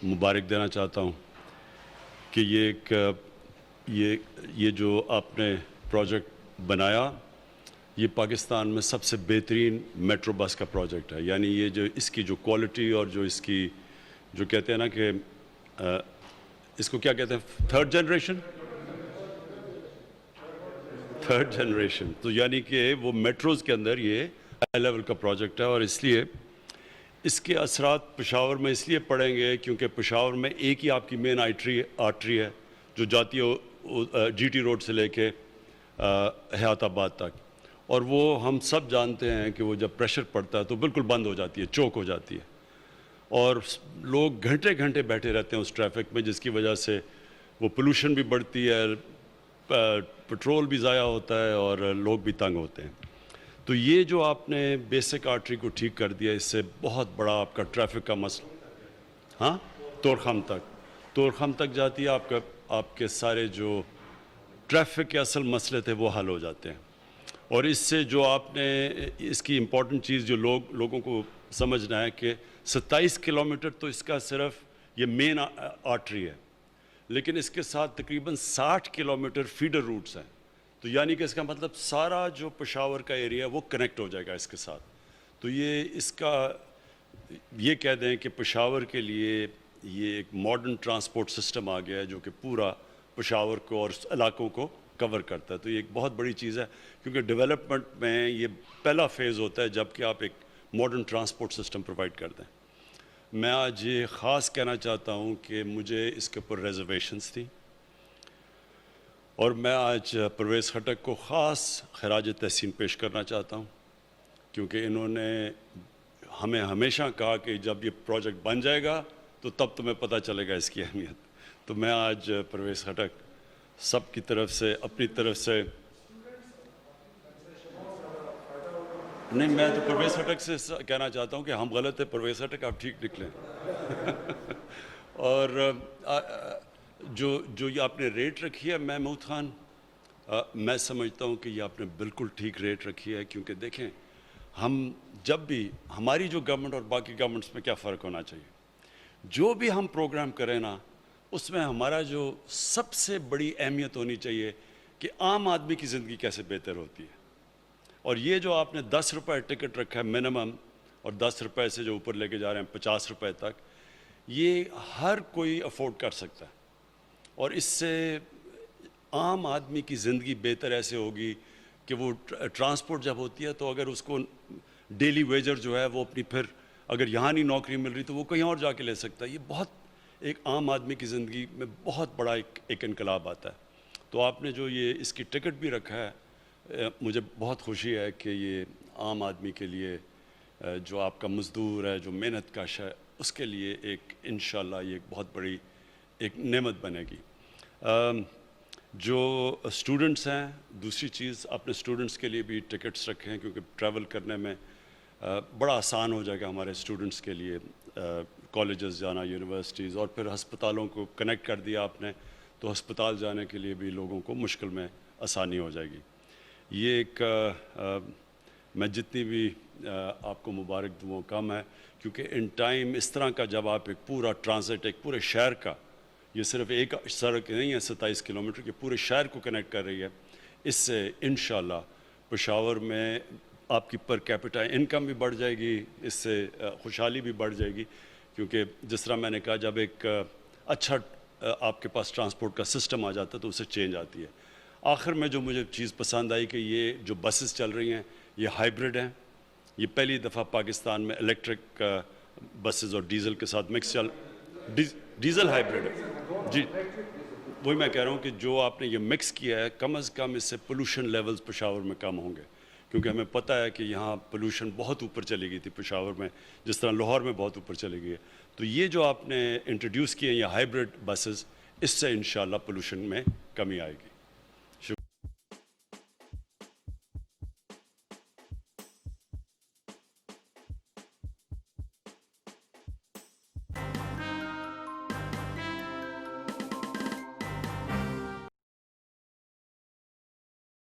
مبارک دینا چاہتا ہوں کہ یہ جو آپ نے پروجیکٹ بنایا یہ پاکستان میں سب سے بہترین میٹرو بس کا پروجیکٹ ہے. یعنی یہ جو اس کی جو کوالٹی اور جو اس کی جو کہتے ہیں نا کہ اس کو کیا کہتے ہیں تھرڈ جنریشن تو یعنی کہ وہ میٹروز کے اندر یہ ہائی لیول کا پروجیکٹ ہے. اور اس لیے اس کے اثرات پشاور میں اس لیے پڑیں گے کیونکہ پشاور میں ایک ہی آپ کی مین آرٹری ہے جو جاتی ہے جی ٹی روڈ سے لے کے حیات آباد تک, اور وہ ہم سب جانتے ہیں کہ وہ جب پریشر پڑتا ہے تو بالکل بند ہو جاتی ہے, چوک ہو جاتی ہے, اور لوگ گھنٹے گھنٹے بیٹھے رہتے ہیں اس ٹریفک میں, جس کی وجہ سے وہ پولوشن بھی بڑھتی ہے, پٹرول بھی ضائع ہوتا ہے اور لوگ بھی تنگ ہوتے ہیں. تو یہ جو آپ نے بیسک آرٹری کو ٹھیک کر دیا, اس سے بہت بڑا آپ کا ٹریفک کا مسئلہ, ہاں تورخم تک جاتی ہے, آپ کے سارے جو ٹریفک کے اصل مسئلے تھے وہ حل ہو جاتے ہیں. اور اس سے جو آپ نے اس کی امپورٹنٹ چیز جو لوگوں کو سمجھنا ہے کہ 27 کلومیٹر تو اس کا صرف یہ مین آرٹری ہے, لیکن اس کے ساتھ تقریباً 60 کلومیٹر فیڈر روٹس ہیں. تو یعنی کہ اس کا مطلب سارا جو پشاور کا ایریا وہ کنیکٹ ہو جائے گا اس کے ساتھ. تو یہ کہہ دیں کہ پشاور کے لیے یہ ایک ماڈرن ٹرانسپورٹ سسٹم آ گیا ہے جو کہ پورا پشاور کو اور علاقوں کو کور کرتا ہے. تو یہ ایک بہت بڑی چیز ہے کیونکہ ڈیولپمنٹ میں یہ پہلا فیز ہوتا ہے جب کہ آپ ایک ماڈرن ٹرانسپورٹ سسٹم پرووائڈ کر دیں. میں آج یہ خاص کہنا چاہتا ہوں کہ مجھے اس کے اوپر ریزرویشنز تھیں, اور میں آج پرویز خٹک کو خاص خراج تحسین پیش کرنا چاہتا ہوں کیونکہ انہوں نے ہمیں ہمیشہ کہا کہ جب یہ پروجیکٹ بن جائے گا تو تب تمہیں پتہ چلے گا اس کی اہمیت. تو میں آج پرویز خٹک سب کی طرف سے اپنی طرف سے نہیں, میں تو پرویز خٹک سے کہنا چاہتا ہوں کہ ہم غلط ہیں, پرویز خٹک آپ ٹھیک نکلیں. اور جو یہ آپ نے ریٹ رکھی ہے محمود خان, میں سمجھتا ہوں کہ یہ آپ نے بالکل ٹھیک ریٹ رکھی ہے کیونکہ دیکھیں ہم جب بھی ہماری جو گورنمنٹ اور باقی گورنمنٹس میں کیا فرق ہونا چاہیے, جو بھی ہم پروگرام کریں نا اس میں ہمارا جو سب سے بڑی اہمیت ہونی چاہیے کہ عام آدمی کی زندگی کیسے بہتر ہوتی ہے. اور یہ جو آپ نے 10 روپے ٹکٹ رکھا ہے منیمم, اور 10 روپے سے جو اوپر لے کے جا رہے ہیں 50 روپے تک, یہ ہر کوئی افورڈ کر سکتا ہے. اور اس سے عام آدمی کی زندگی بہتر ایسے ہوگی کہ وہ ٹرانسپورٹ جب ہوتی ہے تو اگر اس کو ڈیلی ویجر جو ہے وہ اپنی پھر اگر یہاں نہیں نوکری مل رہی تو وہ کہیں اور جا کے لے سکتا ہے. یہ بہت ایک عام آدمی کی زندگی میں بہت بڑا ایک انقلاب آتا ہے. تو آپ نے جو یہ اس کی ٹکٹ بھی رکھا ہے, مجھے بہت خوشی ہے کہ یہ عام آدمی کے لیے جو آپ کا مزدور ہے, جو محنت کش ہے, اس کے لیے ایک انشاءاللہ یہ ایک بہت بڑی ایک نعمت بنے گی. جو اسٹوڈنٹس ہیں, دوسری چیز آپ نے اسٹوڈنٹس کے لیے بھی ٹکٹس رکھے ہیں کیونکہ ٹریول کرنے میں بڑا آسان ہو جائے گا ہمارے اسٹوڈنٹس کے لیے, کالجز جانا, یونیورسٹیز, اور پھر ہسپتالوں کو کنیکٹ کر دیا آپ نے تو ہسپتال جانے کے لیے بھی لوگوں کو مشکل میں آسانی ہو جائے گی. یہ ایک میں جتنی بھی آپ کو مبارک دوں کم ہے کیونکہ ان ٹائم اس طرح کا جب آپ ایک پورا ٹرانزٹ ایک پورے شہر کا, یہ صرف ایک سڑک نہیں ہے 27 کلومیٹر کے, پورے شہر کو کنیکٹ کر رہی ہے, اس سے انشاءاللہ پشاور میں آپ کی پر کیپٹا انکم بھی بڑھ جائے گی, اس سے خوشحالی بھی بڑھ جائے گی کیونکہ جس طرح میں نے کہا جب ایک اچھا آپ کے پاس ٹرانسپورٹ کا سسٹم آ جاتا ہے تو اسے چینج آتی ہے. آخر میں جو مجھے چیز پسند آئی کہ یہ جو بسز چل رہی ہیں یہ ہائیبرڈ ہیں, یہ پہلی دفعہ پاکستان میں الیکٹرک بسز اور ڈیزل کے ساتھ مکس ڈیزل ہائیبرڈ ہے. جی وہی میں کہہ رہا ہوں کہ جو آپ نے یہ مکس کیا ہے کم از کم اس سے پولوشن لیولز پشاور میں کم ہوں گے کیونکہ ہمیں پتہ ہے کہ یہاں پولوشن بہت اوپر چلی گئی تھی پشاور میں, جس طرح لاہور میں بہت اوپر چلی گئی ہے. تو یہ جو آپ نے انٹروڈیوس کیے ہیں یہ ہائیبرڈ بسز, اس سے انشاءاللہ پولوشن میں کمی آئے گی.